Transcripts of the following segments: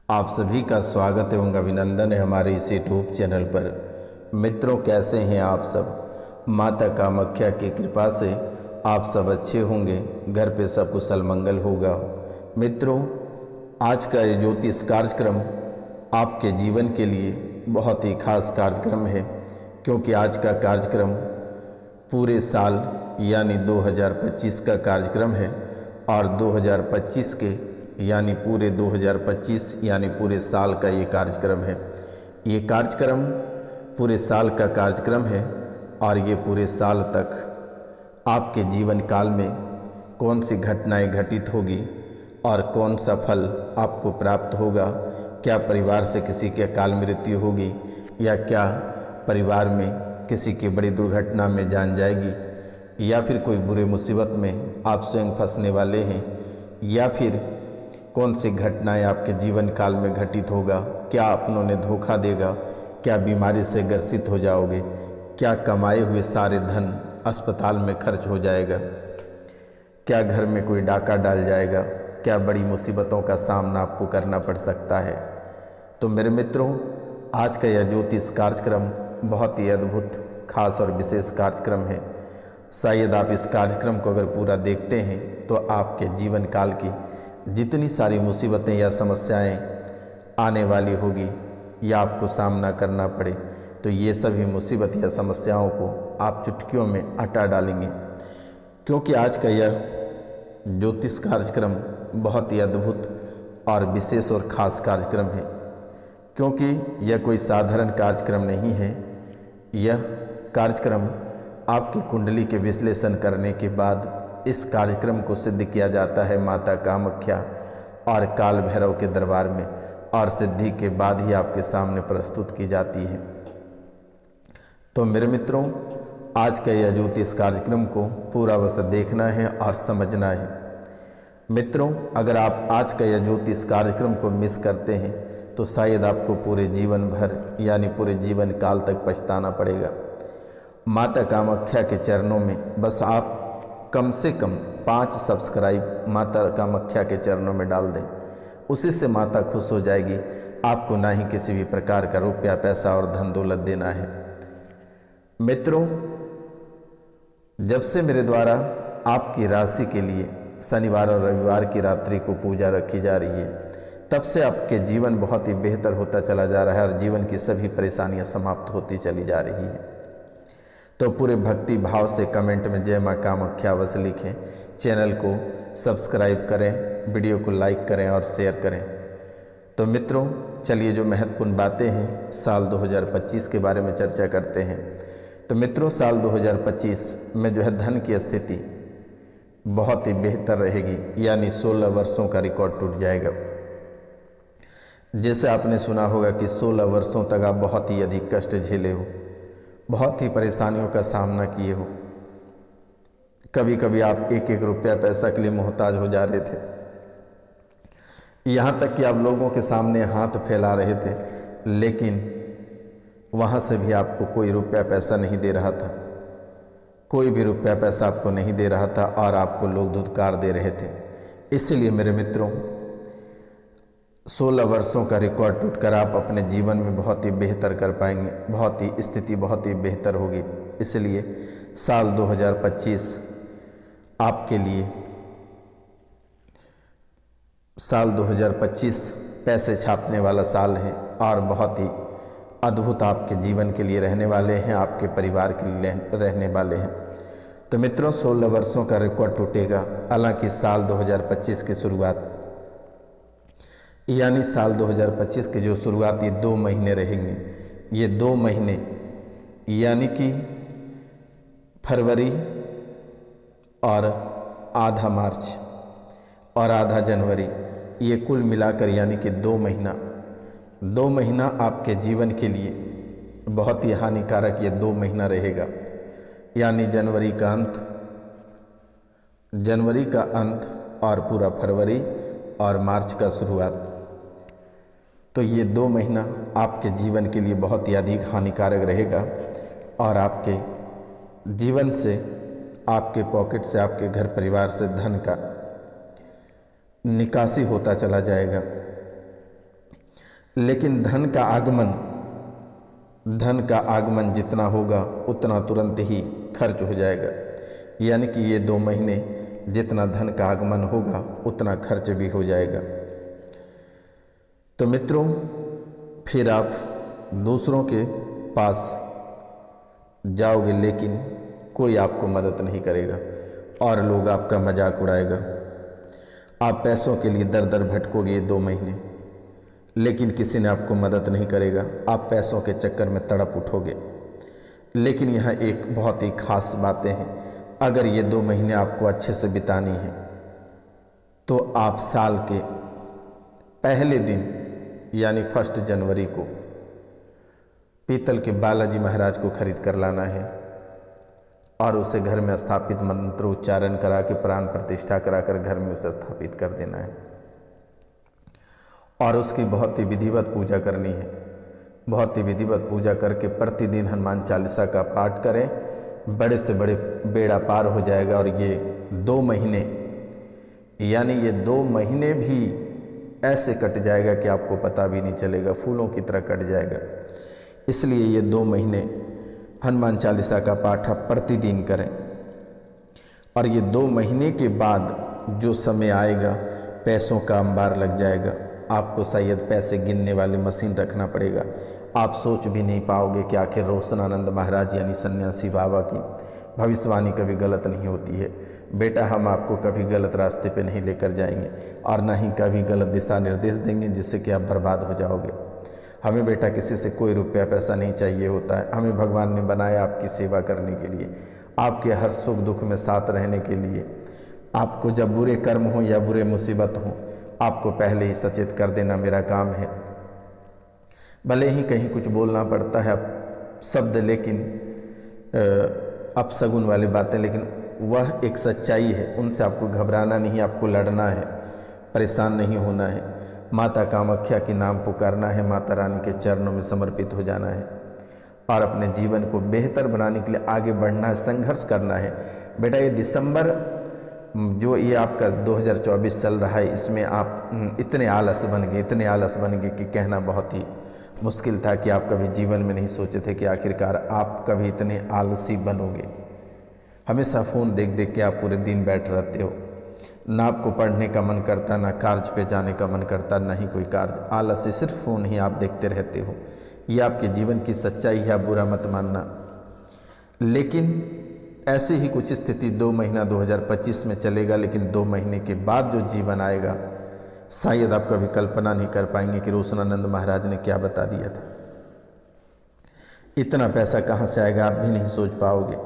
आप सभी का स्वागत एवं अभिनंदन है हमारे इस यूट्यूब चैनल पर। मित्रों, कैसे हैं आप सब? माता कामाख्या की कृपा से आप सब अच्छे होंगे, घर पे सब कुशल मंगल होगा। मित्रों, आज का ये ज्योतिष कार्यक्रम आपके जीवन के लिए बहुत ही खास कार्यक्रम है, क्योंकि आज का कार्यक्रम पूरे साल यानी 2025 का कार्यक्रम है और 2025 के यानी पूरे 2025 यानी पूरे साल का ये कार्यक्रम है। ये कार्यक्रम पूरे साल का कार्यक्रम है और ये पूरे साल तक आपके जीवन काल में कौन सी घटनाएं घटित होगी और कौन सा फल आपको प्राप्त होगा। क्या परिवार से किसी की अकाल मृत्यु होगी, या क्या परिवार में किसी की बड़ी दुर्घटना में जान जाएगी, या फिर कोई बुरे मुसीबत में आप स्वयं फंसने वाले हैं, या फिर कौन सी घटनाएं आपके जीवन काल में घटित होगा। क्या अपनों ने धोखा देगा, क्या बीमारी से ग्रसित हो जाओगे, क्या कमाए हुए सारे धन अस्पताल में खर्च हो जाएगा, क्या घर में कोई डाका डाल जाएगा, क्या बड़ी मुसीबतों का सामना आपको करना पड़ सकता है। तो मेरे मित्रों, आज का यह ज्योतिष कार्यक्रम बहुत ही अद्भुत, खास और विशेष कार्यक्रम है। शायद आप इस कार्यक्रम को अगर पूरा देखते हैं तो आपके जीवन काल की जितनी सारी मुसीबतें या समस्याएं आने वाली होगी या आपको सामना करना पड़े, तो ये सभी मुसीबत या समस्याओं को आप चुटकियों में हटा डालेंगे। क्योंकि आज का यह ज्योतिष कार्यक्रम बहुत ही अद्भुत और विशेष और ख़ास कार्यक्रम है, क्योंकि यह कोई साधारण कार्यक्रम नहीं है। यह कार्यक्रम आपकी कुंडली के विश्लेषण करने के बाद इस कार्यक्रम को सिद्ध किया जाता है माता कामाख्या और काल भैरव के दरबार में, और सिद्धि के बाद ही आपके सामने प्रस्तुत की जाती है। तो मेरे मित्रों, आज का यह ज्योतिष कार्यक्रम को पूरा बस देखना है और समझना है। मित्रों, अगर आप आज का यह ज्योतिष कार्यक्रम को मिस करते हैं तो शायद आपको पूरे जीवन भर यानी पूरे जीवन काल तक पछताना पड़ेगा। माता कामाख्या के चरणों में बस आप कम से कम 5 सब्सक्राइब माता कामाख्या के चरणों में डाल दें, उसी से माता खुश हो जाएगी। आपको ना ही किसी भी प्रकार का रुपया पैसा और धन दौलत देना है। मित्रों, जब से मेरे द्वारा आपकी राशि के लिए शनिवार और रविवार की रात्रि को पूजा रखी जा रही है, तब से आपके जीवन बहुत ही बेहतर होता चला जा रहा है और जीवन की सभी परेशानियां समाप्त होती चली जा रही है। तो पूरे भक्ति भाव से कमेंट में जय माँ कामाख्या बस लिखें, चैनल को सब्सक्राइब करें, वीडियो को लाइक करें और शेयर करें। तो मित्रों, चलिए जो महत्वपूर्ण बातें हैं साल 2025 के बारे में चर्चा करते हैं। तो मित्रों, साल 2025 में जो है धन की स्थिति बहुत ही बेहतर रहेगी, यानी 16 वर्षों का रिकॉर्ड टूट जाएगा। जैसे आपने सुना होगा कि 16 वर्षों तक आप बहुत ही अधिक कष्ट झेले हो, बहुत ही परेशानियों का सामना किए हो। कभी कभी आप एक एक रुपया पैसा के लिए मोहताज हो जा रहे थे, यहाँ तक कि आप लोगों के सामने हाथ फैला रहे थे, लेकिन वहाँ से भी आपको कोई रुपया पैसा नहीं दे रहा था, कोई भी रुपया पैसा आपको नहीं दे रहा था और आपको लोग धुतकार दे रहे थे। इसलिए मेरे मित्रों, 16 वर्षों का रिकॉर्ड टूटकर आप अपने जीवन में बहुत ही बेहतर कर पाएंगे, बहुत ही स्थिति बहुत ही बेहतर होगी। इसलिए साल 2025 आपके लिए साल 2025 पैसे छापने वाला साल है और बहुत ही अद्भुत आपके जीवन के लिए रहने वाले हैं, आपके परिवार के लिए रहने वाले हैं। तो मित्रों, 16 वर्षों का रिकॉर्ड टूटेगा। हालांकि साल 2025 की शुरुआत यानी साल 2025 के जो शुरुआती 2 महीने रहेंगे, ये 2 महीने यानी कि फरवरी और आधा मार्च और आधा जनवरी, ये कुल मिलाकर यानी कि 2 महीना आपके जीवन के लिए बहुत ही हानिकारक ये 2 महीना रहेगा। यानी जनवरी का अंत और पूरा फरवरी और मार्च का शुरुआत। तो ये 2 महीना आपके जीवन के लिए बहुत ही अधिक हानिकारक रहेगा और आपके जीवन से, आपके पॉकेट से, आपके घर परिवार से धन का निकासी होता चला जाएगा। लेकिन धन का आगमन जितना होगा उतना तुरंत ही खर्च हो जाएगा। यानी कि ये 2 महीने जितना धन का आगमन होगा उतना खर्च भी हो जाएगा। तो मित्रों, फिर आप दूसरों के पास जाओगे लेकिन कोई आपको मदद नहीं करेगा और लोग आपका मजाक उड़ाएगा। आप पैसों के लिए दर दर भटकोगे ये 2 महीने, लेकिन किसी ने आपको मदद नहीं करेगा। आप पैसों के चक्कर में तड़प उठोगे। लेकिन यहाँ एक बहुत ही खास बातें हैं। अगर ये 2 महीने आपको अच्छे से बितानी है तो आप साल के पहले दिन यानी 1 जनवरी को पीतल के बालाजी महाराज को खरीद कर लाना है और उसे घर में स्थापित मंत्रोच्चारण करा के प्राण प्रतिष्ठा करा कर घर में उसे स्थापित कर देना है और उसकी बहुत ही विधिवत पूजा करनी है। बहुत ही विधिवत पूजा करके प्रतिदिन हनुमान चालीसा का पाठ करें। बड़े से बड़े बेड़ा पार हो जाएगा। और ये 2 महीने यानी ये 2 महीने भी ऐसे कट जाएगा कि आपको पता भी नहीं चलेगा, फूलों की तरह कट जाएगा। इसलिए ये 2 महीने हनुमान चालीसा का पाठ आप प्रतिदिन करें। और ये 2 महीने के बाद जो समय आएगा पैसों का अंबार लग जाएगा। आपको शायद पैसे गिनने वाली मशीन रखना पड़ेगा। आप सोच भी नहीं पाओगे कि आखिर रोशनानंद महाराज यानी सन्यासी बाबा की भविष्यवाणी कभी गलत नहीं होती है। बेटा, हम आपको कभी गलत रास्ते पे नहीं लेकर जाएंगे और ना ही कभी गलत दिशा निर्देश देंगे जिससे कि आप बर्बाद हो जाओगे। हमें बेटा किसी से कोई रुपया पैसा नहीं चाहिए होता है। हमें भगवान ने बनाया आपकी सेवा करने के लिए, आपके हर सुख दुख में साथ रहने के लिए। आपको जब बुरे कर्म हो या बुरे मुसीबत हो, आपको पहले ही सचेत कर देना मेरा काम है। भले ही कहीं कुछ बोलना पड़ता है शब्द, लेकिन अपशगुन वाली बातें, लेकिन वह एक सच्चाई है। उनसे आपको घबराना नहीं, आपको लड़ना है, परेशान नहीं होना है। माता कामाख्या के नाम पुकारना है, माता रानी के चरणों में समर्पित हो जाना है और अपने जीवन को बेहतर बनाने के लिए आगे बढ़ना है, संघर्ष करना है। बेटा, ये दिसंबर जो ये आपका 2024 चल रहा है, इसमें आप इतने आलस बन गए कि कहना बहुत ही मुश्किल था कि आप कभी जीवन में नहीं सोचे थे कि आखिरकार आप कभी इतने आलसी बनोगे। हमेशा फ़ोन देख देख के आप पूरे दिन बैठ रहते हो। ना आपको पढ़ने का मन करता, ना कार्य पे जाने का मन करता, ना ही कोई कार्य। आलस से सिर्फ फ़ोन ही आप देखते रहते हो। ये आपके जीवन की सच्चाई है, आप बुरा मत मानना। लेकिन ऐसे ही कुछ स्थिति 2 महीना 2025 में चलेगा, लेकिन 2 महीने के बाद जो जीवन आएगा शायद आप कभी कल्पना नहीं कर पाएंगे कि रोशनानंद महाराज ने क्या बता दिया था। इतना पैसा कहाँ से आएगा आप भी नहीं सोच पाओगे।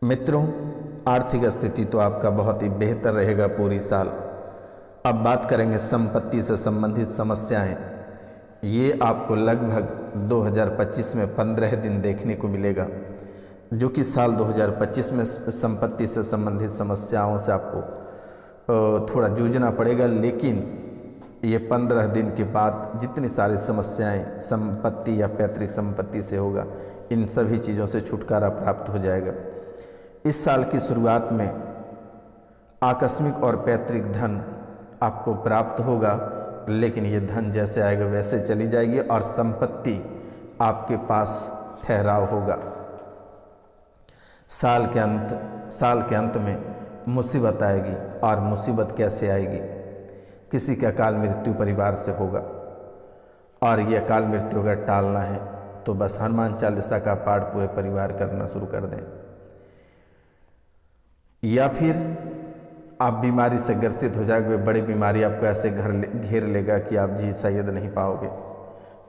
मित्रों, आर्थिक स्थिति तो आपका बहुत ही बेहतर रहेगा पूरी साल। अब बात करेंगे संपत्ति से संबंधित समस्याएं। ये आपको लगभग 2025 में 15 दिन देखने को मिलेगा, जो कि साल 2025 में संपत्ति से संबंधित समस्याओं से आपको थोड़ा जूझना पड़ेगा। लेकिन ये 15 दिन के बाद जितनी सारी समस्याएं संपत्ति या पैतृक संपत्ति से होगा, इन सभी चीज़ों से छुटकारा प्राप्त हो जाएगा। इस साल की शुरुआत में आकस्मिक और पैतृक धन आपको प्राप्त होगा, लेकिन ये धन जैसे आएगा वैसे चली जाएगी और संपत्ति आपके पास ठहराव होगा। साल के अंत में मुसीबत आएगी। और मुसीबत कैसे आएगी? किसी का अकाल मृत्यु परिवार से होगा और ये अकाल मृत्यु अगर टालना है तो बस हनुमान चालीसा का पाठ पूरे परिवार करना शुरू कर दें। या फिर आप बीमारी से ग्रसित हो जाओगे, बड़ी बीमारी आपको ऐसे घेर लेगा कि आप जी शायद नहीं पाओगे।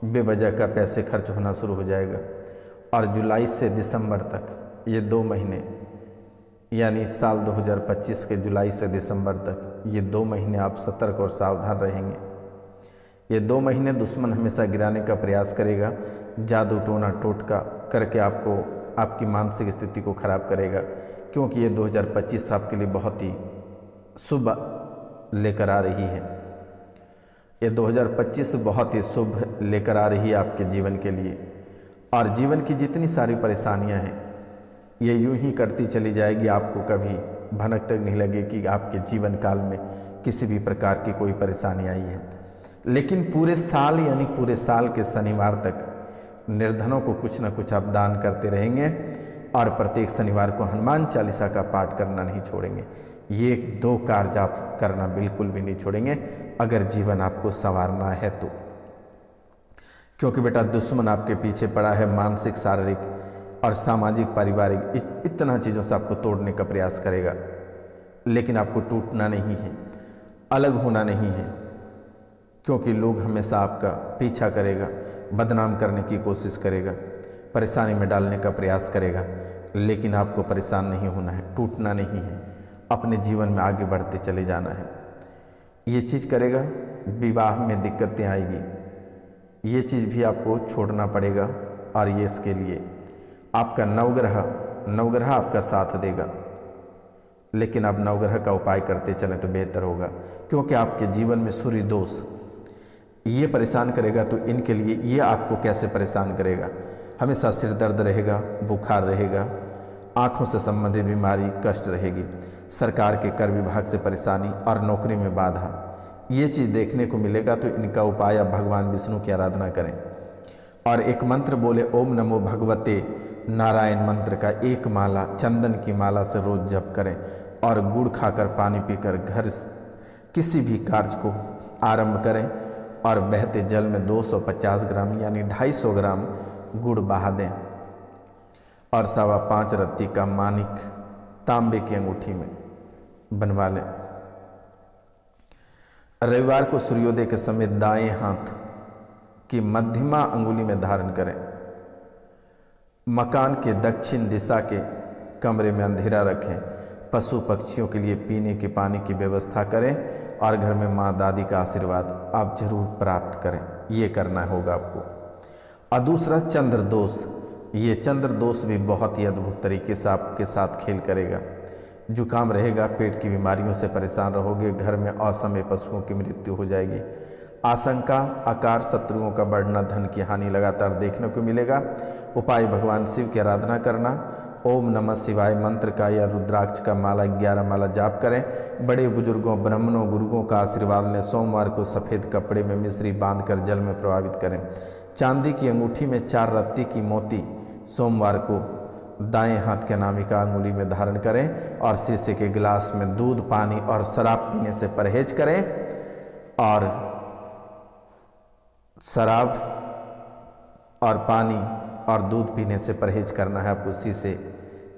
बेवजह का पैसे खर्च होना शुरू हो जाएगा। और जुलाई से दिसंबर तक ये 2 महीने यानी साल 2025 के जुलाई से दिसंबर तक ये 2 महीने आप सतर्क और सावधान रहेंगे। ये 2 महीने दुश्मन हमेशा गिराने का प्रयास करेगा, जादू टोना टोटका करके आपको आपकी मानसिक स्थिति को खराब करेगा, क्योंकि ये 2025 आपके लिए बहुत ही शुभ लेकर आ रही है। ये 2025 बहुत ही शुभ लेकर आ रही है आपके जीवन के लिए। और जीवन की जितनी सारी परेशानियां हैं ये यूं ही करती चली जाएगी। आपको कभी भनक तक नहीं लगे कि आपके जीवन काल में किसी भी प्रकार की कोई परेशानी आई है। लेकिन पूरे साल यानी पूरे साल के शनिवार तक निर्धनों को कुछ न कुछ आप दान करते रहेंगे और प्रत्येक शनिवार को हनुमान चालीसा का पाठ करना नहीं छोड़ेंगे। ये 2 कार्य आप करना बिल्कुल भी नहीं छोड़ेंगे अगर जीवन आपको संवारना है तो, क्योंकि बेटा दुश्मन आपके पीछे पड़ा है, मानसिक, शारीरिक और सामाजिक, पारिवारिक इतना चीज़ों से आपको तोड़ने का प्रयास करेगा, लेकिन आपको टूटना नहीं है, अलग होना नहीं है, क्योंकि लोग हमेशा आपका पीछा करेगा, बदनाम करने की कोशिश करेगा, परेशानी में डालने का प्रयास करेगा, लेकिन आपको परेशान नहीं होना है, टूटना नहीं है, अपने जीवन में आगे बढ़ते चले जाना है। ये चीज़ करेगा, विवाह में दिक्कतें आएगी, ये चीज़ भी आपको छोड़ना पड़ेगा और ये इसके लिए आपका नवग्रह आपका साथ देगा, लेकिन आप नवग्रह का उपाय करते चलें तो बेहतर होगा, क्योंकि आपके जीवन में सूर्य दोष ये परेशान करेगा। तो इनके लिए ये आपको कैसे परेशान करेगा, हमेशा सिर दर्द रहेगा, बुखार रहेगा, आँखों से संबंधित बीमारी, कष्ट रहेगी, सरकार के कर विभाग से परेशानी और नौकरी में बाधा, ये चीज़ देखने को मिलेगा। तो इनका उपाय आप भगवान विष्णु की आराधना करें और एक मंत्र बोले, ओम नमो भगवते नारायण मंत्र का 1 माला चंदन की माला से रोज जप करें और गुड़ खाकर, पानी पीकर घर किसी भी कार्य को आरंभ करें और बहते जल में 250 ग्राम यानी 250 ग्राम गुड़ बहा दें और 5.25 रत्ती का मानिक तांबे की अंगूठी में बनवा लें। रविवार को सूर्योदय के समय दाएं हाथ की मध्यमा अंगुली में धारण करें। मकान के दक्षिण दिशा के कमरे में अंधेरा रखें। पशु पक्षियों के लिए पीने के पानी की व्यवस्था करें और घर में माँ दादी का आशीर्वाद आप जरूर प्राप्त करें, ये करना होगा आपको। और दूसरा चंद्र दोष, ये चंद्र दोष भी बहुत ही अद्भुत तरीके से आपके साथ खेल करेगा। जुकाम रहेगा, पेट की बीमारियों से परेशान रहोगे, घर में असमय पशुओं की मृत्यु हो जाएगी, आशंका आकार, शत्रुओं का बढ़ना, धन की हानि लगातार देखने को मिलेगा। उपाय भगवान शिव की आराधना करना, ओम नमः शिवाय मंत्र का या रुद्राक्ष का माला 11 माला जाप करें। बड़े बुजुर्गों, ब्राह्मणों, गुरुओं का आशीर्वाद लें। सोमवार को सफ़ेद कपड़े में मिश्री बांधकर जल में प्रवाहित करें। चांदी की अंगूठी में 4 रत्ती की मोती सोमवार को दाएं हाथ के अनामिका अंगुली में धारण करें और शीशे के गिलास में दूध, पानी और शराब पीने से परहेज करें। और शराब और पानी और दूध पीने से परहेज करना है आपको शीशे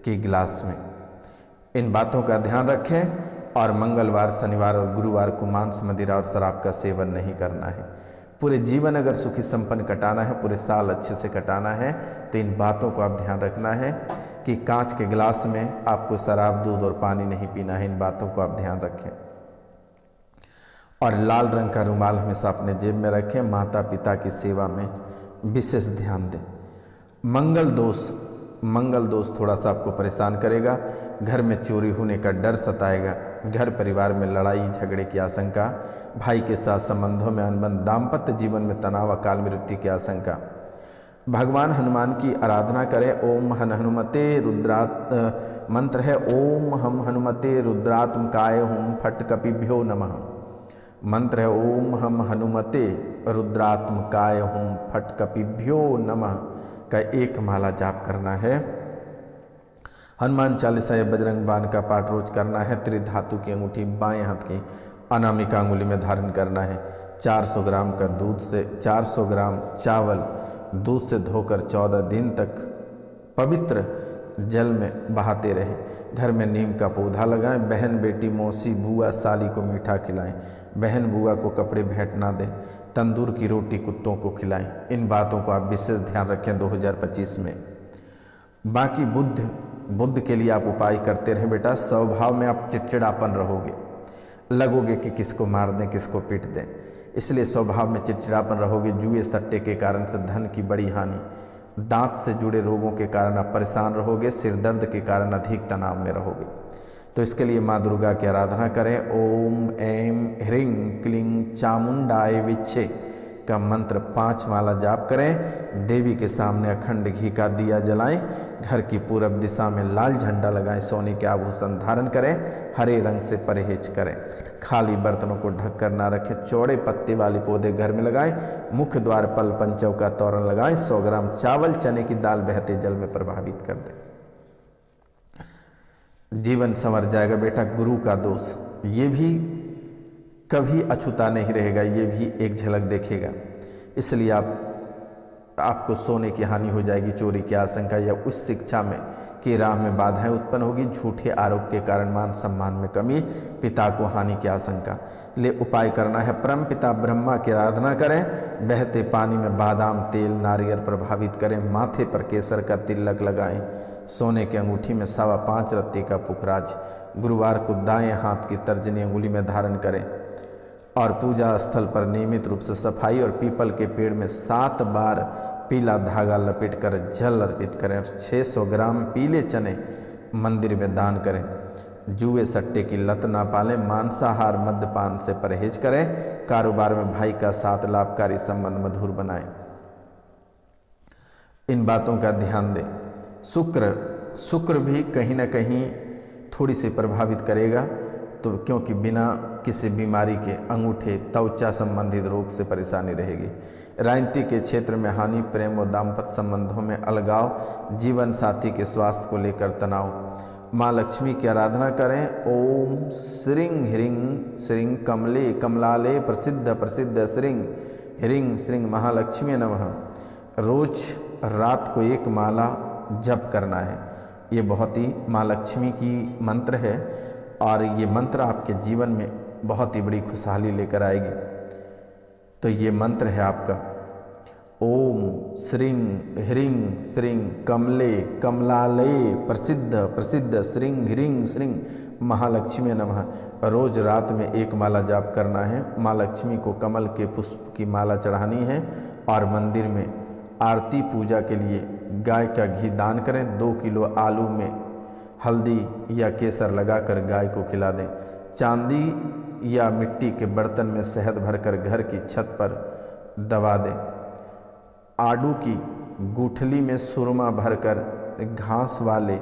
के गिलास में। इन बातों का ध्यान रखें और मंगलवार, शनिवार और गुरुवार को मांस, मदिरा और शराब का सेवन नहीं करना है। पूरे जीवन अगर सुखी संपन्न कटाना है, पूरे साल अच्छे से कटाना है, तो इन बातों को आप ध्यान रखना है कि कांच के गिलास में आपको शराब, दूध और पानी नहीं पीना है। इन बातों को आप ध्यान रखें और लाल रंग का रुमाल हमेशा अपने जेब में रखें। माता पिता की सेवा में विशेष ध्यान दें। मंगल दोष थोड़ा सा आपको परेशान करेगा। घर में चोरी होने का डर सताएगा, घर परिवार में लड़ाई झगड़े की आशंका, भाई के साथ संबंधों में अनबन, दाम्पत्य जीवन में तनाव, अकाल मृत्यु की आशंका। भगवान हनुमान की आराधना करें। ओम हनुमते रुद्रात् मंत्र है, ओम हम हनुमते रुद्रात्मकाय हुम फट कपिभ्यो नमः। मंत्र है, ओम हम हनुमते रुद्रात्मकाय हुम फट कपिभ्यो नमः का 1 माला जाप करना है। हनुमान चालीसा या बजरंग बाण का पाठ रोज करना है। त्रिधातु की अंगूठी बाएं हाथ की अनामिका अंगुली में धारण करना है। 400 ग्राम का दूध से 400 ग्राम चावल दूध से धोकर 14 दिन तक पवित्र जल में बहाते रहें। घर में नीम का पौधा लगाएं। बहन, बेटी, मौसी, बुआ, साली को मीठा खिलाएं। बहन बुआ को कपड़े भेंट ना दें। तंदूर की रोटी कुत्तों को खिलाएं। इन बातों को आप विशेष ध्यान रखें 2025 में। बाकी बुद्ध के लिए आप उपाय करते रहें बेटा। स्वभाव में आप चिड़चिड़ापन रहोगे, लगोगे कि किसको मार दें, किसको पीट दें, इसलिए स्वभाव में चिड़चिड़ापन रहोगे। जुए सट्टे के कारण से धन की बड़ी हानि, दांत से जुड़े रोगों के कारण आप परेशान रहोगे, सिर दर्द के कारण अधिक तनाव में रहोगे। तो इसके लिए माँ दुर्गा की आराधना करें। ओम ऐं ह्रीं क्लीं चामुंडाय विच्छे का मंत्र 5 माला जाप करें। देवी के सामने अखंड घी का दिया जलाएं। घर की पूरब दिशा में लाल झंडा लगाएं। सोने के आभूषण धारण करें। हरे रंग से परहेज करें। खाली बर्तनों को ढक कर ना रखें। चौड़े पत्ते वाले पौधे घर में लगाएं। मुख्य द्वार पर पंचव का तोरण लगाएं। 100 ग्राम चावल चने की दाल बहते जल में प्रभावित कर दें। जीवन संवर जाएगा बेटा। गुरु का दोष ये भी कभी अछूता नहीं रहेगा, ये भी एक झलक देखेगा। इसलिए आपको सोने की हानि हो जाएगी, चोरी की आशंका या उस शिक्षा में की राह में बाधाएं उत्पन्न होगी। झूठे आरोप के कारण मान सम्मान में कमी, पिता को हानि की आशंका। ले उपाय करना है, परम पिता ब्रह्मा की आराधना करें। बहते पानी में बादाम तेल नारियल प्रभावित करें। माथे पर केसर का तिलक लगाएं। सोने की अंगूठी में 5.25 रत्ती का पुखराज गुरुवार को दाएं हाथ की तर्जनी अंगुली में धारण करें। और पूजा स्थल पर नियमित रूप से सफाई और पीपल के पेड़ में 7 बार पीला धागा लपेट कर जल अर्पित करें। 600 ग्राम पीले चने मंदिर में दान करें। जुए सट्टे की लत ना पालें। मांसाहार मद्यपान से परहेज करें। कारोबार में भाई का साथ लाभकारी संबंध मधुर बनाएं। इन बातों का ध्यान दें। शुक्र भी कहीं ना कहीं थोड़ी सी प्रभावित करेगा, तो क्योंकि बिना किसी बीमारी के अंगूठे त्वचा संबंधित रोग से परेशानी रहेगी। राजनीति के क्षेत्र में हानि, प्रेम और दाम्पत्य संबंधों में अलगाव, जीवन साथी के स्वास्थ्य को लेकर तनाव। माँ लक्ष्मी की आराधना करें। ओम श्रीं ह्रीं श्रीं कमले कमलाले प्रसिद्ध प्रसिद्ध श्रीं ह्रीं श्रीं महालक्ष्मी नमः। रोज रात को 1 माला जप करना है। ये बहुत ही माँ लक्ष्मी की मंत्र है और ये मंत्र आपके जीवन में बहुत ही बड़ी खुशहाली लेकर आएगी। तो ये मंत्र है आपका ओम श्रीं ह्रीं श्रीं कमले कमलालये प्रसिद्ध प्रसिद्ध श्रीं ह्रीं श्रीं महालक्ष्मी नमः। रोज रात में 1 माला जाप करना है। माँ लक्ष्मी को कमल के पुष्प की माला चढ़ानी है और मंदिर में आरती पूजा के लिए गाय का घी दान करें। 2 किलो आलू में हल्दी या केसर लगाकर गाय को खिला दें। चांदी या मिट्टी के बर्तन में शहद भरकर घर की छत पर दबा दें। आड़ू की गुठली में सुरमा भरकर घास वाले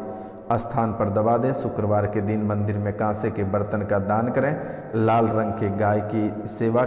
स्थान पर दबा दें। शुक्रवार के दिन मंदिर में कांसे के बर्तन का दान करें। लाल रंग के गाय की सेवा